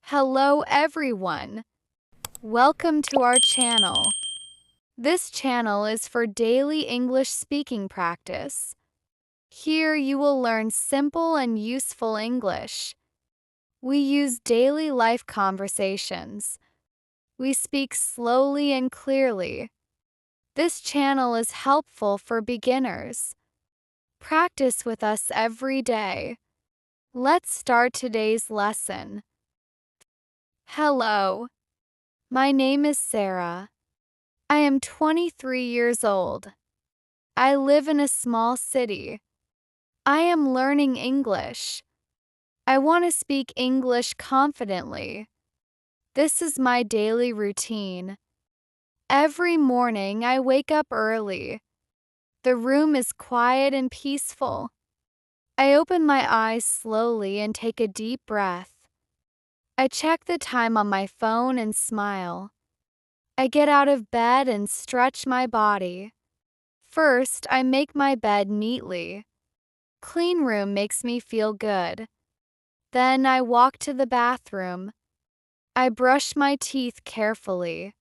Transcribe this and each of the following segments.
Hello everyone. Welcome to our channel. This channel is for daily English speaking practice. Here you will learn simple and useful English. We use daily life conversations. We speak slowly and clearly. This channel is helpful for beginners. Practice with us every day. Let's start today's lesson. Hello. My name is Sara. I am 23 years old. I live in a small city. I am learning English. I want to speak English confidently. This is my daily routine. Every morning I wake up early. The room is quiet and peaceful. I open my eyes slowly and take a deep breath. I check the time on my phone and smile. I get out of bed and stretch my body. First, I make my bed neatly. Clean room makes me feel good. Then I walk to the bathroom. I brush my teeth carefully.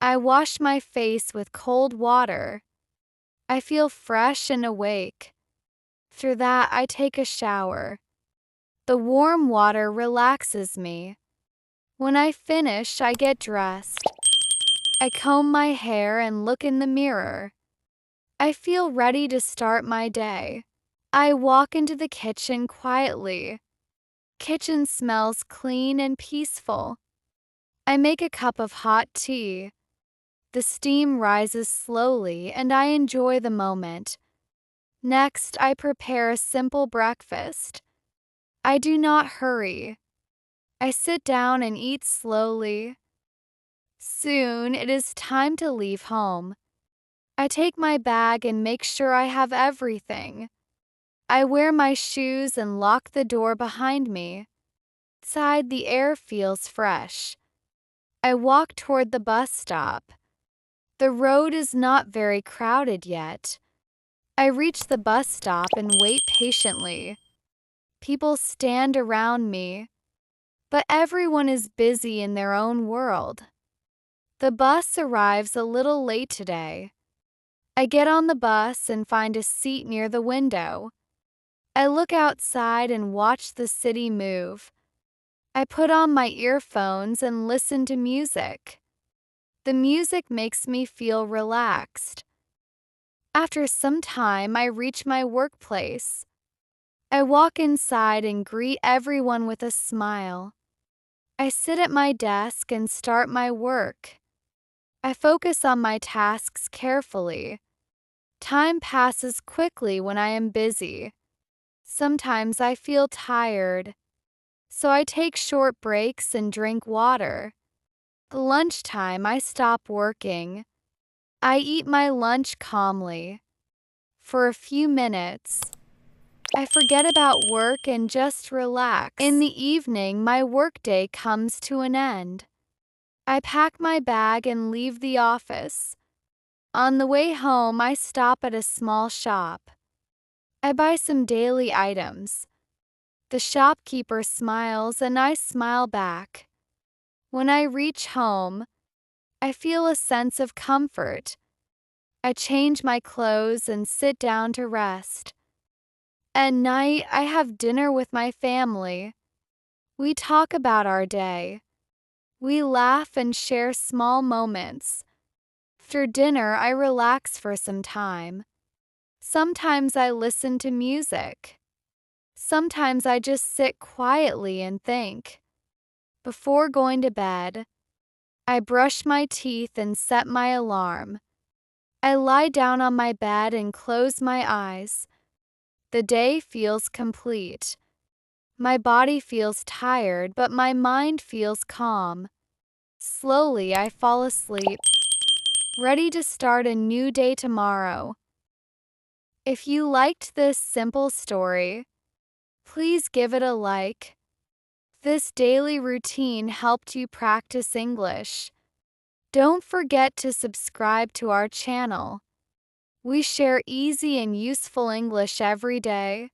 I wash my face with cold water. I feel fresh and awake. After that, I take a shower. The warm water relaxes me. When I finish, I get dressed. I comb my hair and look in the mirror. I feel ready to start my day. I walk into the kitchen quietly. Kitchen smells clean and peaceful. I make a cup of hot tea. The steam rises slowly and I enjoy the moment. Next, I prepare a simple breakfast. I do not hurry. I sit down and eat slowly. Soon it is time to leave home. I take my bag and make sure I have everything. I wear my shoes and lock the door behind me. Outside, the air feels fresh. I walk toward the bus stop. The road is not very crowded yet. I reach the bus stop and wait patiently. People stand around me, but everyone is busy in their own world. The bus arrives a little late today. I get on the bus and find a seat near the window. I look outside and watch the city move. I put on my earphones and listen to music. The music makes me feel relaxed. After some time, I reach my workplace. I walk inside and greet everyone with a smile. I sit at my desk and start my work. I focus on my tasks carefully. Time passes quickly when I am busy. Sometimes I feel tired, so I take short breaks and drink water. At lunchtime, I stop working. I eat my lunch calmly. For a few minutes, I forget about work and just relax. In the evening, my workday comes to an end. I pack my bag and leave the office. On the way home, I stop at a small shop. I buy some daily items. The shopkeeper smiles and I smile back. When I reach home, I feel a sense of comfort. I change my clothes and sit down to rest. At night, I have dinner with my family. We talk about our day. We laugh and share small moments. After dinner, I relax for some time. Sometimes I listen to music. Sometimes I just sit quietly and think. Before going to bed, I brush my teeth and set my alarm. I lie down on my bed and close my eyes. The day feels complete. My body feels tired, but my mind feels calm. Slowly, I fall asleep, ready to start a new day tomorrow. If you liked this simple story, please give it a like. This daily routine helped you practice English. Don't forget to subscribe to our channel. We share easy and useful English every day,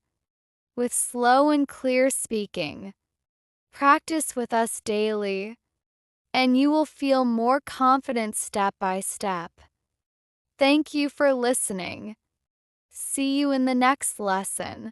with slow and clear speaking. Practice with us daily, and you will feel more confident step by step. Thank you for listening. See you in the next lesson.